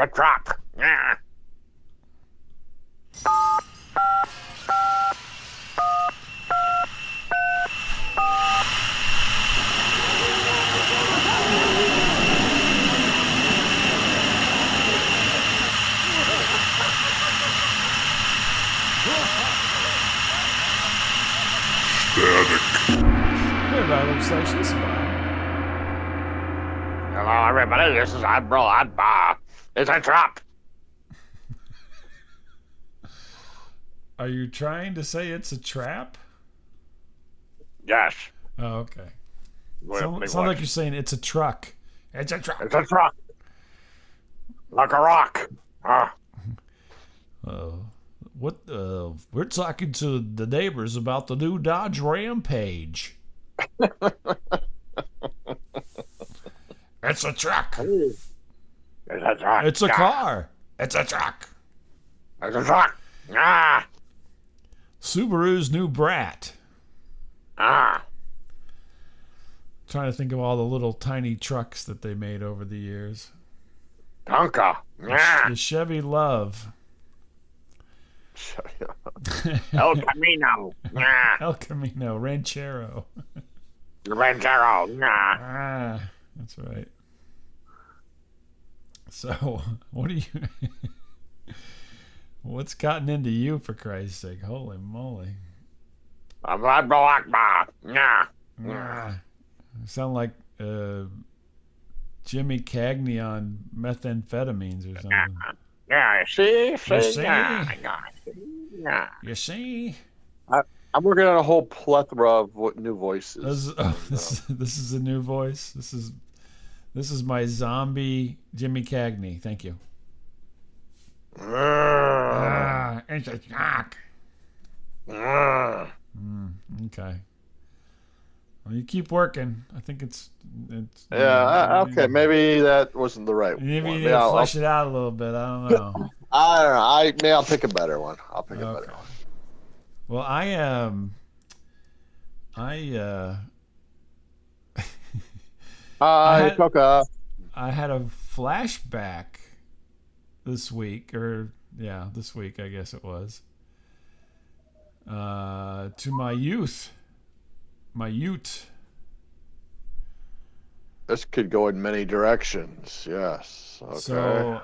a truck. Yeah. Everybody looks like she's fine. Hello, everybody. This is Admiral. It's a truck. Are you trying to say it's a trap? Yes. Oh, okay. Sounds What? like you're saying it's a truck. It's a truck. It's a truck. Like a rock. We're talking to the neighbors about the new Dodge Rampage. It's a truck. It's a truck. It's a car. It's a truck. It's a truck. Ah. Subaru's new brat. Ah. Trying to think of all the little tiny trucks that they made over the years. Tonka. Ah. The Chevy Love. El Camino. Ah. El Camino. Ranchero. Ranchero. Ah. Ah, that's right. So, what do you... What's gotten into you, for Christ's sake? Holy moly. I'm Admiral Akbar. Ah. Ah. Sound like Jimmy Cagney on methamphetamines or something. Yeah, see? You see? Yeah. You see? I'm working on a whole plethora of new voices. This is a new voice. This is my zombie Jimmy Cagney. Thank you. It's a shock. Okay. Well, you keep working. I think it's Yeah, okay, maybe that wasn't the right maybe one. you need to flesh it out a little bit. I don't know. I don't know. Maybe I'll pick a better one. I'll pick a better one. Well, I Hi, Coca. I had a flashback this week, this week I guess it was, to my youth. This could go in many directions. Yes. Okay. So,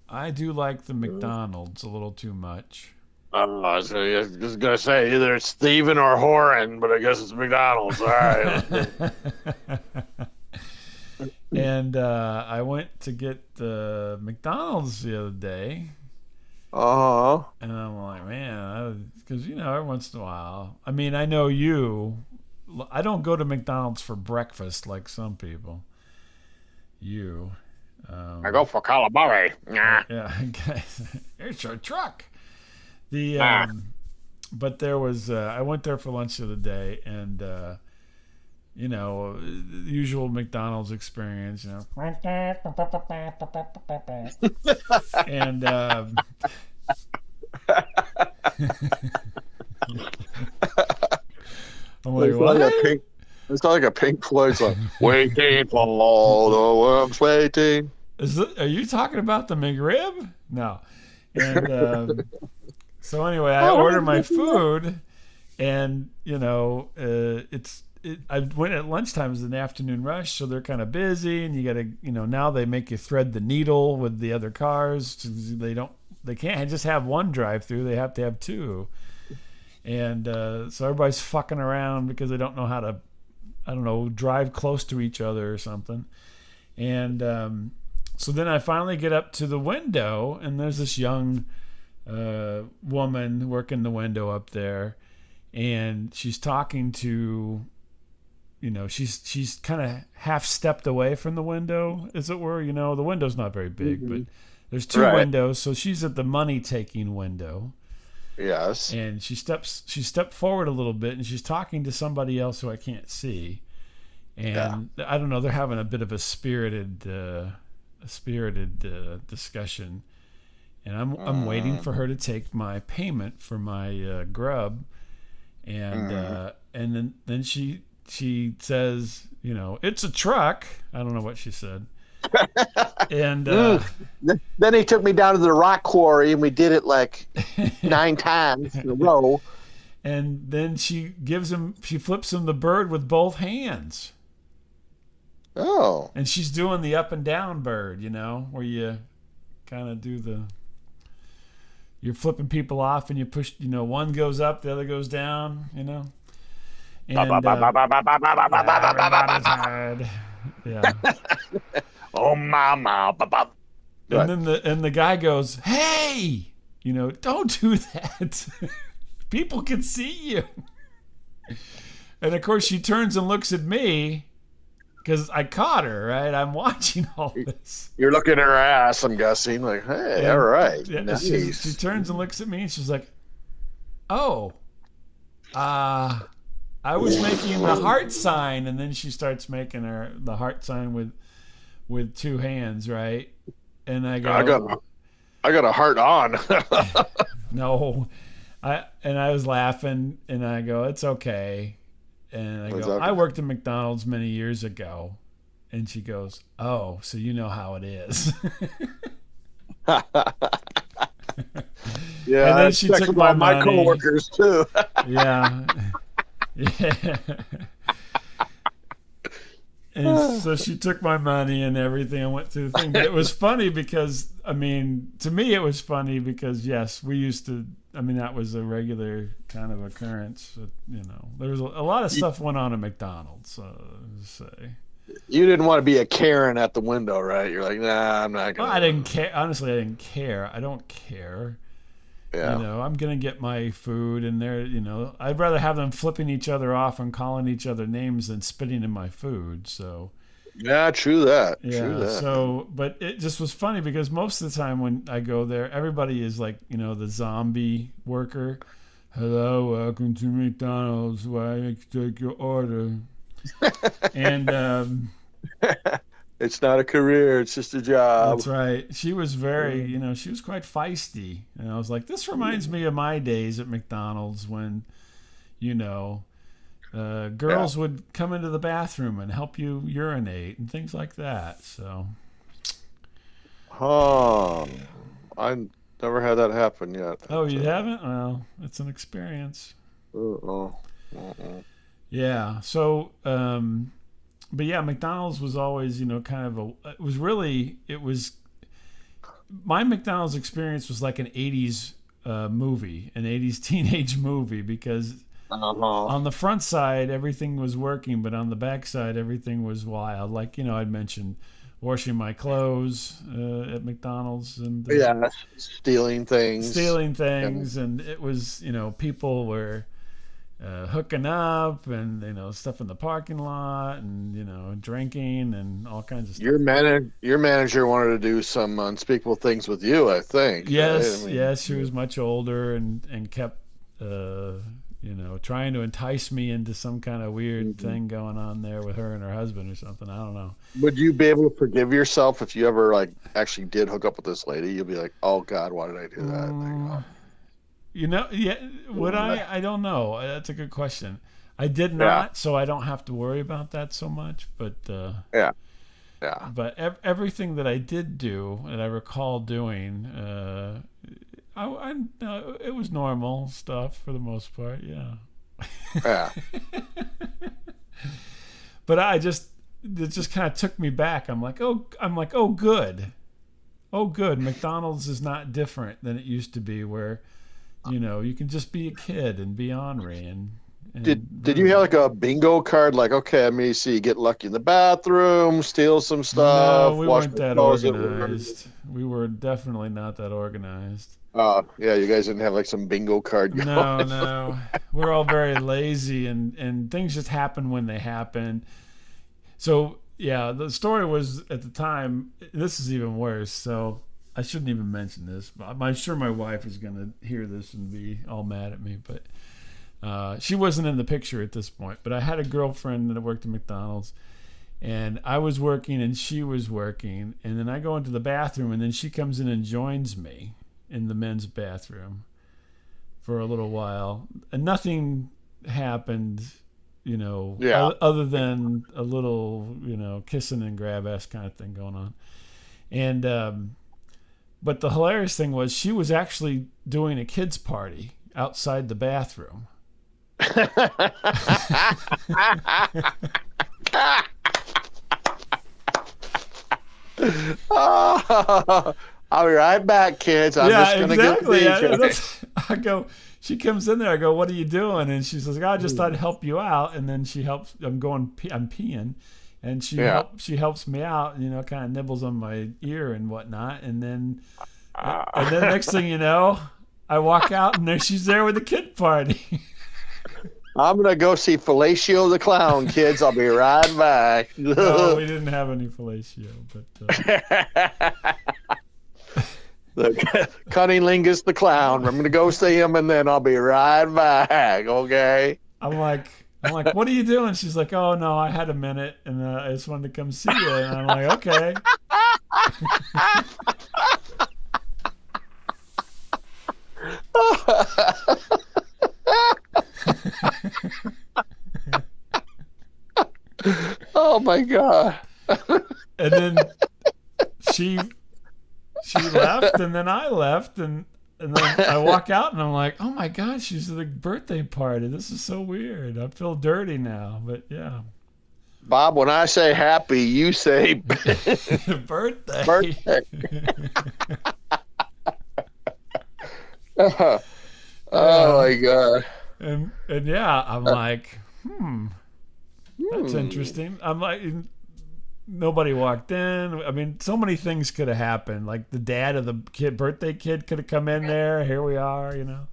I do like the McDonald's a little too much. So you're just going to say either it's Steven or Horan, but I guess it's McDonald's. All right. And I went to get the McDonald's the other day. Uh-huh. And I'm like, man, because, every once in a while, I mean, I know I don't go to McDonald's for breakfast like some people. I go for calamari. Yeah, it's a truck. But there was, I went there for lunch the other day, and, the usual McDonald's experience, and, I'm like, what? It's like a Pink Floyd song. Waiting for all the world's waiting. Are you talking about the McRib? No. And so anyway, I ordered my food, and I went at lunchtime. It was an afternoon rush, so they're kind of busy, and you got to, now they make you thread the needle with the other cars. They can't just have one drive-through. They have to have two. And so everybody's fucking around because they don't know how to, I don't know, drive close to each other or something. And so then I finally get up to the window, and there's this young woman working the window up there, and she's talking to, she's kind of half stepped away from the window, as it were. The window's not very big, but there's two windows, so she's at the money-taking window. Yes. And she stepped forward a little bit, and she's talking to somebody else who I can't see. And I don't know, they're having a bit of a spirited discussion. And I'm waiting for her to take my payment for my grub. And then she says, it's a truck. I don't know what she said. And Then he took me down to the rock quarry, and we did it like 9 times in a row. and then she flips him the bird with both hands. Oh. And she's doing the up and down bird, where you kind of you're flipping people off and you push, one goes up, the other goes down, And everybody's heard. Yeah. Oh, mama. And then the guy goes, "Hey, don't do that. People can see you." And of course, she turns and looks at me because I caught her. Right, I'm watching all this. You're looking at her ass, I'm guessing. Like, hey, all right, yeah, nice. She turns and looks at me, and she's like, "Oh, I was making the heart sign," and then she starts making the heart sign with 2 hands, right? And I go, I got a heart on. No, I was laughing, and I go, "It's okay," and I go, "I worked at McDonald's many years ago," and she goes, "Oh, so you know how it is." Yeah, and then she took my coworkers too. Yeah. And so she took my money and everything and went through the thing. But it was funny because, to me it was funny because, yes, we used to, that was a regular kind of occurrence. There was a lot of stuff went on at McDonald's, say. You didn't want to be a Karen at the window, right? You're like, nah, I'm not going to. I didn't care. Honestly, I didn't care. I don't care. Yeah. I'm going to get my food, and I'd rather have them flipping each other off and calling each other names than spitting in my food. So, yeah, true that. Yeah. True that. So, but it just was funny because most of the time when I go there, everybody is like, the zombie worker. "Hello, welcome to McDonald's. Why I take your order?" And it's not a career; it's just a job. That's right. She was very, she was quite feisty. And I was like, this reminds me of my days at McDonald's when, girls would come into the bathroom and help you urinate and things like that. So. Oh, I never had that happen yet. Oh, you haven't? Well, it's an experience. Yeah. So, but yeah, McDonald's was always, my McDonald's experience was like an 80s movie, an 80s teenage movie, because on the front side, everything was working, but on the back side, everything was wild. Like, I'd mentioned washing my clothes at McDonald's and stealing things. And it was, people were hooking up and stuff in the parking lot and drinking and all kinds of stuff. Your manager wanted to do some unspeakable things with you, I think. Yes, right? yes, she was much older and kept trying to entice me into some kind of weird thing going on there with her and her husband or something. I don't know. Would you be able to forgive yourself if you ever actually did hook up with this lady? You'll be like, "Oh God, why did I do that?" Would I? I don't know. That's a good question. I did not, so I don't have to worry about that so much. But yeah. But everything that I did do, and I recall doing, it was normal stuff for the most part. Yeah. Yeah. But it just kind of took me back. I'm like, oh, good. McDonald's is not different than it used to be, where. You can just be a kid and be ornery and did you have like a bingo card? Like, okay, let me see, get lucky in the bathroom, steal some stuff. No, we weren't that organized. We were definitely not that organized. Yeah, you guys didn't have like some bingo card. No. We're all very lazy and things just happen when they happen. So yeah, the story was at the time. This is even worse. So. I shouldn't even mention this, but I'm sure my wife is going to hear this and be all mad at me. But she wasn't in the picture at this point. But I had a girlfriend that worked at McDonald's, and I was working and she was working. And then I go into the bathroom, and then she comes in and joins me in the men's bathroom for a little while. And nothing happened, other than a little, kissing and grab ass kind of thing going on. And but the hilarious thing was she was actually doing a kids party outside the bathroom. Oh, I'll be right back, kids. I'm just going to get the DJ. I go, she comes in there. I go, what are you doing? And she says, I just thought I'd help you out. And then she helps. I'm peeing, and she helps me out. And, kind of nibbles on my ear and whatnot. And then next thing you know, I walk out and she's there with the kid party. I'm going to go see Fellatio the Clown, kids. I'll be right back. No, we didn't have any fellatio, but the Cunnilingus the Clown. I'm going to go see him, and then I'll be right back, okay? I'm like, what are you doing? She's like, oh, no, I had a minute, and I just wanted to come see you. And I'm like, okay. Oh my God. And then she left, and then I left, and then I walk out and I'm like, oh my God, she's at the birthday party. This is so weird. I feel dirty now, but yeah. Bob, when I say happy, you say birthday. Birthday. Oh my God. And yeah, I'm like, that's interesting. I'm like, nobody walked in. I mean, so many things could have happened. Like the dad of the birthday kid could have come in there. Here we are, And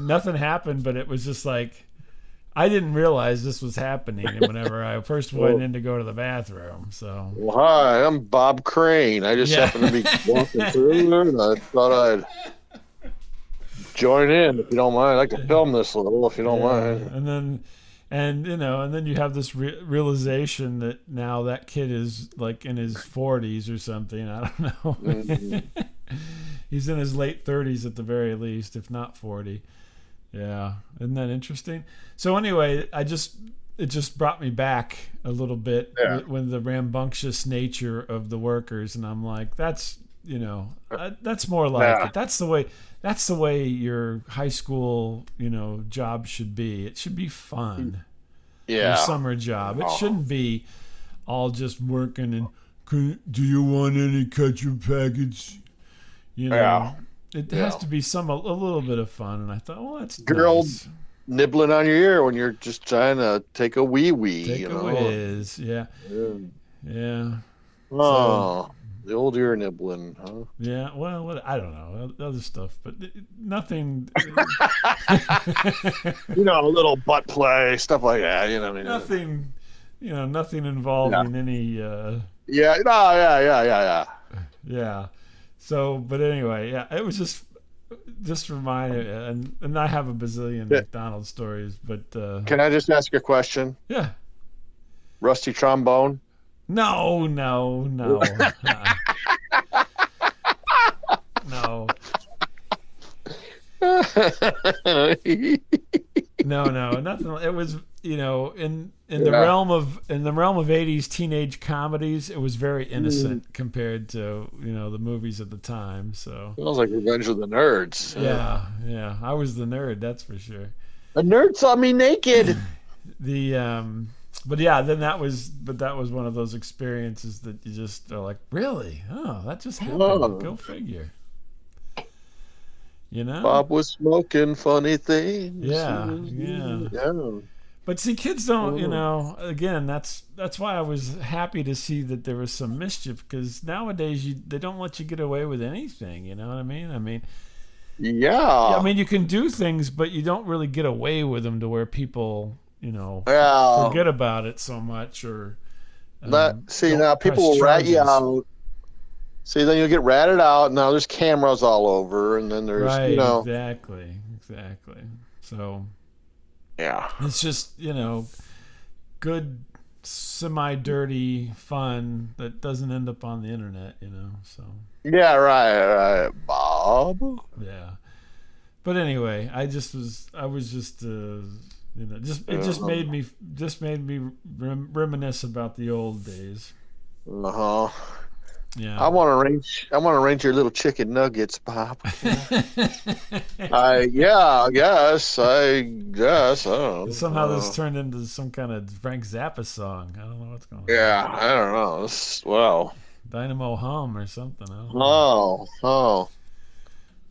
nothing happened, but it was just like, I didn't realize this was happening whenever I first went in to go to the bathroom. So, well, hi, I'm Bob Crane. I just happened to be walking through there, and I thought I'd join in if you don't mind. I'd like to film this a little if you don't mind. And then you have this realization that now that kid is like in his 40s or something. I don't know. Mm-hmm. He's in his late 30s at the very least, if not 40. Yeah, isn't that interesting? So anyway, it just brought me back a little bit when the rambunctious nature of the workers, and I'm like, that's more like it. That's the way your high school job should be. It should be fun. Yeah, your summer job. It shouldn't be all just working and do you want any ketchup packets? It has to be a little bit of fun. And I thought, well, that's girl nice. Nibbling on your ear when you're just trying to take a wee-wee. Take a whiz, yeah. Oh, the old ear nibbling, huh? Yeah, well, I don't know, other stuff, but nothing. A little butt play, stuff like that. Nothing, nothing involving any. Yeah. So, but anyway, it was just reminded, and I have a bazillion McDonald's stories, but can I just ask you a question? Yeah. Rusty trombone? No. No. No, nothing. It was, in the realm of 80s teenage comedies, it was very innocent compared to, the movies at the time. So sounds like Revenge of the Nerds. Yeah. I was the nerd, that's for sure. A nerd saw me naked. But yeah, then that was one of those experiences that you just are like, really? Oh, that just happened. Go figure. Bob was smoking funny things. Yeah. But see, kids don't, again, that's why I was happy to see that there was some mischief, because nowadays they don't let you get away with anything, you know what I mean? Yeah. You can do things, but you don't really get away with them to where people, forget about it so much, or now people will rat you out. See, then you'll get ratted out. Now there's cameras all over, and then there's, Exactly. So, yeah. It's just, good, semi-dirty fun that doesn't end up on the internet, so. Yeah, right, Bob. Yeah. But anyway, it just made me reminisce about the old days. Uh-huh. Yeah. I want to arrange your little chicken nuggets, Bob. I guess. I don't know. Somehow this turned into some kind of Frank Zappa song. I don't know what's going on. Yeah, I don't know. Wow. Dynamo Hum or something. I don't know. Oh.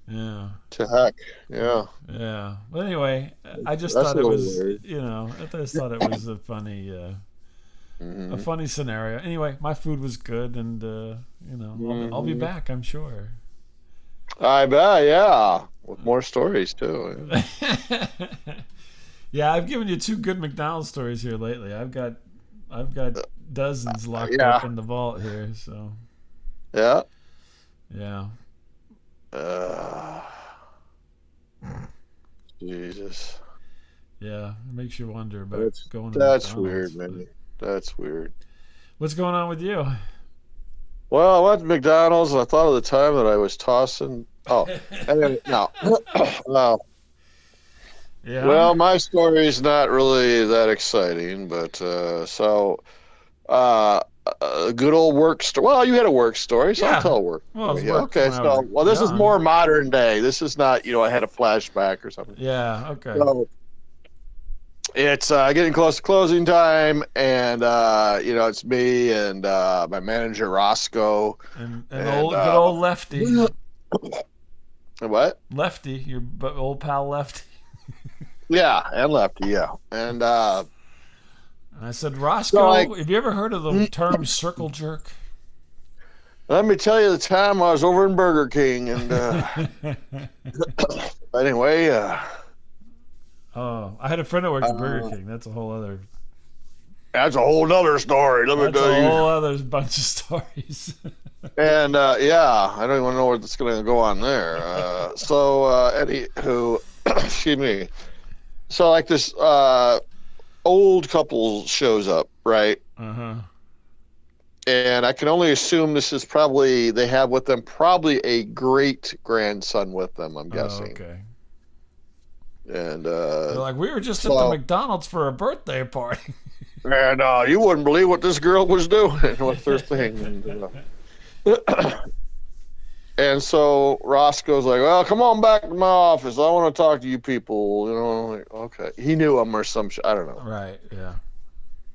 Yeah. To heck. Yeah. Yeah. But anyway, I just That's thought a it little was, weird. I just thought it was a funny, a funny scenario. Anyway, my food was good, and I'll be back, I'm sure. I bet. Yeah. With more stories too. Yeah. Yeah, I've given you 2 good McDonald's stories here lately. I've got dozens locked up in the vault here. So. Yeah. Yeah. Jesus. Yeah, it makes you wonder about going to That's McDonald's, weird, man. That's weird. What's going on with you? Well, I went to McDonald's and I thought of the time that I was tossing. Oh, anyway, no. Yeah. Well, my story is not really that exciting, but a good old work story. Well, you had a work story, so Yeah. I'll tell a work Well, story. it's work Okay, when I so was this is young. more modern day. This is not, I had a flashback or something. Yeah. Okay. So it's getting close to closing time, and it's me and my manager Roscoe. And good old Lefty. What? Lefty, your old pal Lefty. Yeah, and Lefty, yeah. And And I said, Roscoe, have you ever heard of the term circle jerk? let me tell you the time I was over in Burger King, and anyway, Oh, I had a friend that worked at Burger King. That's a whole other. that's a whole nother story. Let me That's tell a you. whole other bunch of stories. And I don't even know what's going to go on there. Anywho, excuse me. So like this old couple shows up, right? Uh-huh. And I can only assume this is probably, they have with them probably a great grandson with them, I'm guessing. Oh, okay. And They're like, we were just at the McDonald's for a birthday party. and you wouldn't believe what this girl was doing with her thing. And so Roscoe's like, well, come on back to my office. I want to talk to you people. Like, okay. He knew him or some shit. I don't know. Right, yeah.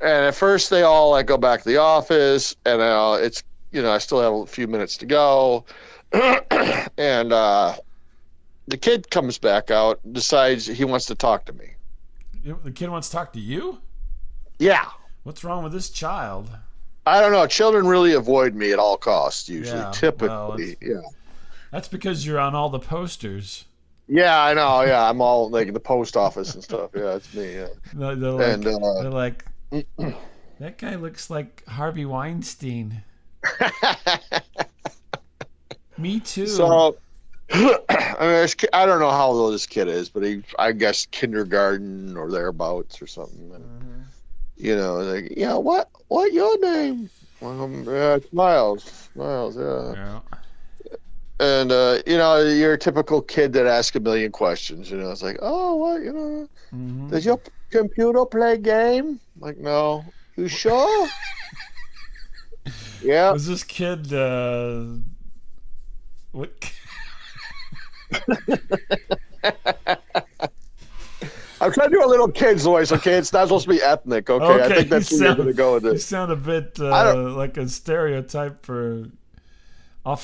And at first they all like go back to the office, and it's, I still have a few minutes to go. And the kid comes back out, decides he wants to talk to me. The kid wants to talk to you? Yeah. What's wrong with this child? I don't know. Children really avoid me at all costs, usually. Yeah, Typically, yeah. That's because you're on all the posters. Yeah, I know. Yeah, I'm all like the post office and stuff. Yeah, it's me. Yeah. They're like, that guy looks like Harvey Weinstein. Me too. So, I don't know how old this kid is, but I guess kindergarten or thereabouts or something. Like, what your name? It's Miles. Miles, yeah. And you're a typical kid that asks a million questions. It's like, oh, what? Does your computer play game? Like, no. You sure? Yeah. Was this kid? What? I'm trying to do a little kid's voice, okay? It's not supposed to be ethnic, okay? I think that's where you're going to go with this. You sound a bit like a stereotype for a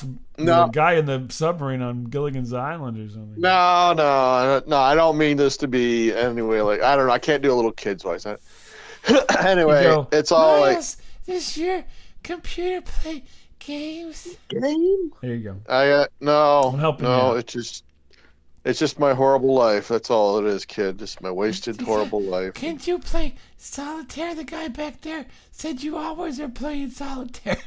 guy in the submarine on Gilligan's Island or something. No, I don't mean this to be anyway. Like, I don't know. I can't do a little kid's voice. Anyway, it's all Miles, does your computer play games? Game? There you go. I'm helping you out. It's just my horrible life. That's all it is, kid. Just my wasted, horrible life. Can't you play solitaire? The guy back there said you always are playing solitaire.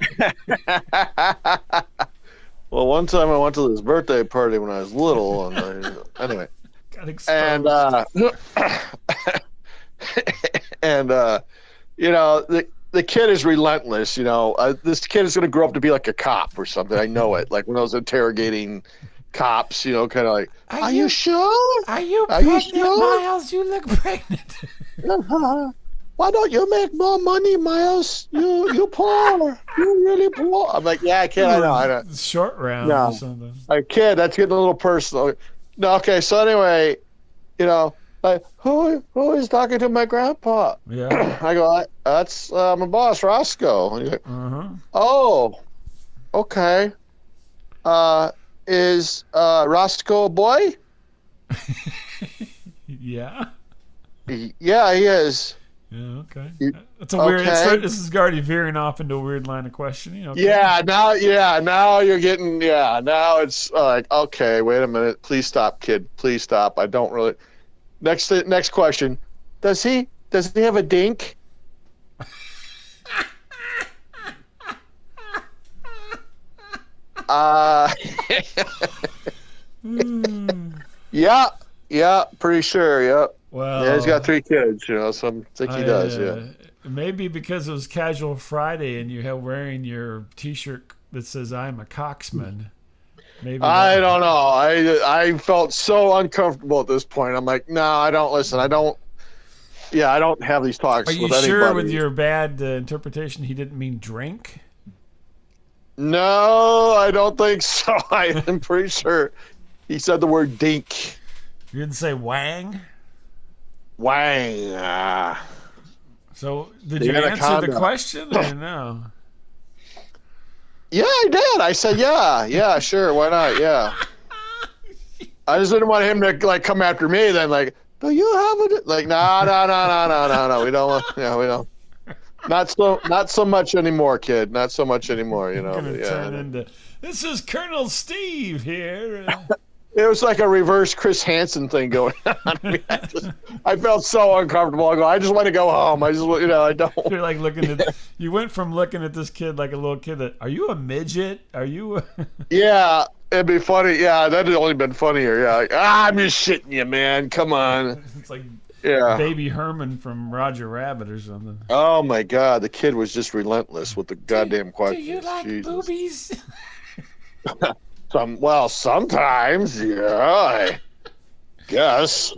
Well, one time I went to this birthday party when I was little, and anyway. Got exposed. And the kid is relentless. This kid is going to grow up to be like a cop or something. I know it. Like when I was interrogating cops, kind of like, are you sure? Are you pregnant, sure? Miles? You look pregnant. why don't you make more money, Miles? You poor. You really poor. I'm like, yeah, kid, I know. Short round No. or something. Like, kid, that's getting a little personal. No, okay, so anyway, like, who is talking to my grandpa? Yeah. I go, that's my boss, Roscoe. And he's like, oh, okay. Is Roscoe a boy? Yeah. Yeah, he is. Yeah, okay. It's a weird. Okay. This is already veering off into a weird line of questioning. Okay. Yeah, now you're getting. Yeah, now it's like, okay, wait a minute. Please stop, kid. Please stop. I don't really. Next question. Does he have a dink? Yeah, pretty sure. Yep. Well, Yeah, he's got 3 kids. So I think he does. Yeah. Maybe because it was Casual Friday and you're wearing your T-shirt that says "I'm a Coxman." Maybe I don't know. I felt so uncomfortable at this point. I'm like, no, I don't listen. I don't. Yeah, I don't have these talks Are you with anybody. sure with your bad interpretation he didn't mean drink? No, I don't think so. I am pretty sure he said the word dink. You didn't say wang? Wang. So did The you answer anaconda. the question or no? Yeah, I did. I said, yeah, sure, why not? Yeah. I just didn't want him to like come after me. Then like, do you have it? Like, no. We don't. Yeah, we don't. Not so much anymore, kid. Not so much anymore. Gonna Yeah. turn into this is Colonel Steve here. It was like a reverse Chris Hansen thing going on. I felt so uncomfortable. I just want to go home. I don't. You're like looking at. You went from looking at this kid like a little kid that. Are you a midget? Are you? Yeah, it'd be funny. Yeah, that'd only been funnier. Yeah, like, I'm just shitting you, man. Come on. It's like Yeah. Baby Herman from Roger Rabbit or something. Oh my God, the kid was just relentless with the goddamn questions. Do you like Jesus. boobies? Sometimes, yeah, I guess.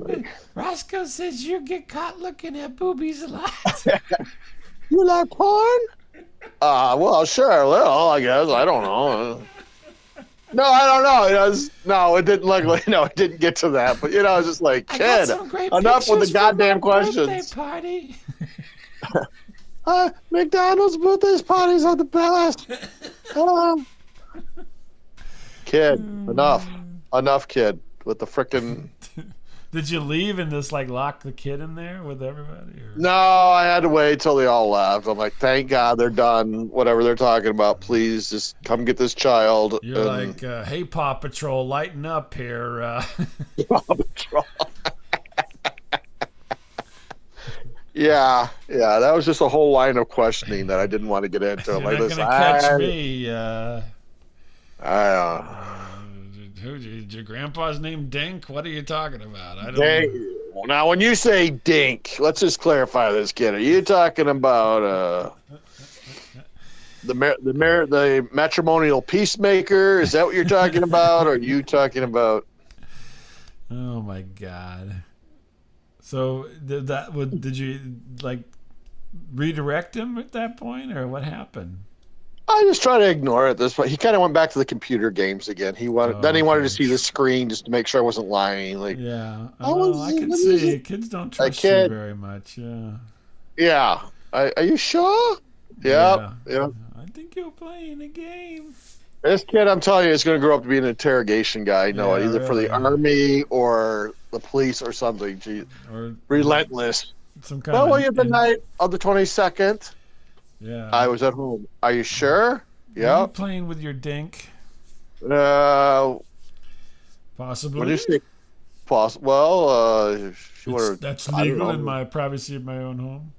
Roscoe says you get caught looking at boobies a lot. You like porn? Well, sure, a little, I guess. I don't know. No, I don't know. It didn't look like. No, it didn't get to that. But it's just like, kid, enough with the goddamn questions. Party. McDonald's birthday parties are the best. Kid, enough, kid, with the frickin'. Did you leave and just like lock the kid in there with everybody? Or? No, I had to wait till they all left. I'm like, thank God they're done. Whatever they're talking about, please just come get this child. You're like, hey, Paw Patrol, lighten up here. Paw Patrol. Yeah, that was just a whole line of questioning that I didn't want to get into. You're like, not gonna catch me. Did your grandpa's name Dink? What are you talking about? I don't know. Now, when you say dink, let's just clarify this, kid. Are you talking about the matrimonial peacemaker? Is that what you're talking about? Or are you talking about? Oh my God! So did you like redirect him at that point, or what happened? I just try to ignore it at this point. He kind of went back to the computer games again. He wanted to see the screen just to make sure I wasn't lying. Like, yeah, I can see kids don't trust you very much. Yeah. Yeah. Are you sure? Yeah. I think you're playing a game. This kid, I'm telling you, is going to grow up to be an interrogation guy. Either for the army or the police or something. Gee, or relentless. Some kind Well, the night of the 22nd. Yeah. I was at home. Are you sure? Yeah. Are you playing with your dink? Possibly. What do you think? Well, that's legal in my privacy of my own home.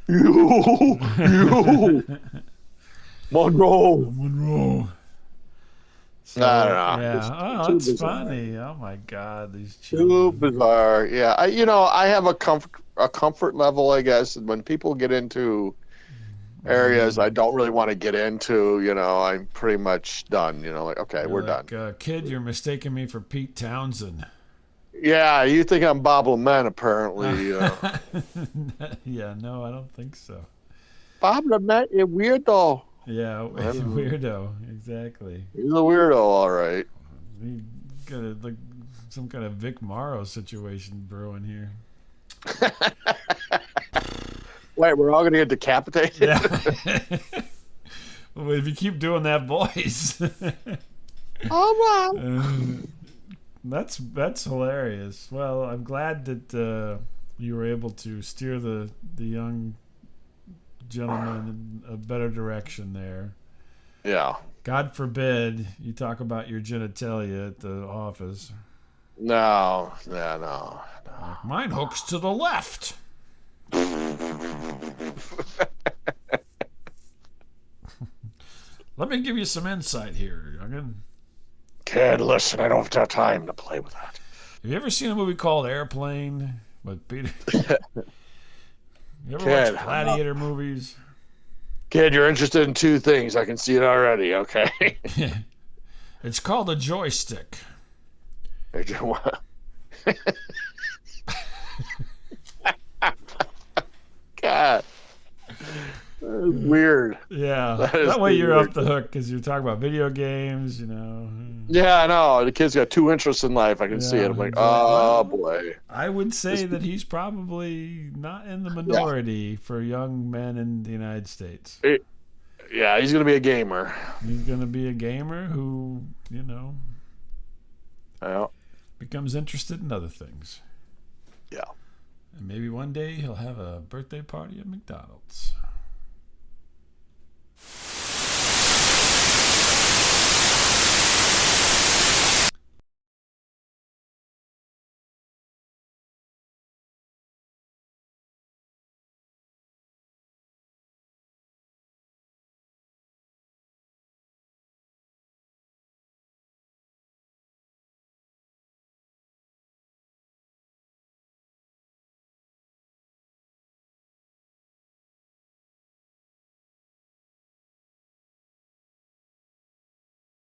You. Monroe. So, I don't know. Yeah. Oh, that's funny. Oh my God, these children. Too bizarre. Yeah. I have a comfort level, I guess, and when people get into areas I don't really want to get into, I'm pretty much done. Like, okay, we're done. Kid, you're mistaking me for Pete Townsend. Yeah, you think I'm Bob Lament, apparently. Yeah, no, I don't think so. Bob Lament, you weirdo. Yeah, weirdo, exactly. He's a weirdo, all right. We got like some kind of Vic Morrow situation brewing here. Wait, we're all going to get decapitated? Yeah. Well, if you keep doing that voice. Oh, wow. That's hilarious. Well, I'm glad that you were able to steer the young gentleman in a better direction there. Yeah. God forbid you talk about your genitalia at the office. No. Like, mine hooks to the left. Let me give you some insight here, youngin. Kid, listen, I don't have time to play with that. Have you ever seen a movie called Airplane with Peter? You ever Kid, watch Gladiator movies? Kid, you're interested in two things. I can see it already, okay? It's called a joystick. God. Weird. Yeah, That that way you're weird. off the hook because you're talking about video games, you know. Yeah, I know. The kid's got two interests in life. I can see Yeah, it. I'm like, exactly. oh, boy. I would say that he's probably not in the minority for young men in the United States. Yeah, he's going to be a gamer. He's going to be a gamer who, you know, Yeah. becomes interested in other things. Yeah. And maybe one day he'll have a birthday party at McDonald's.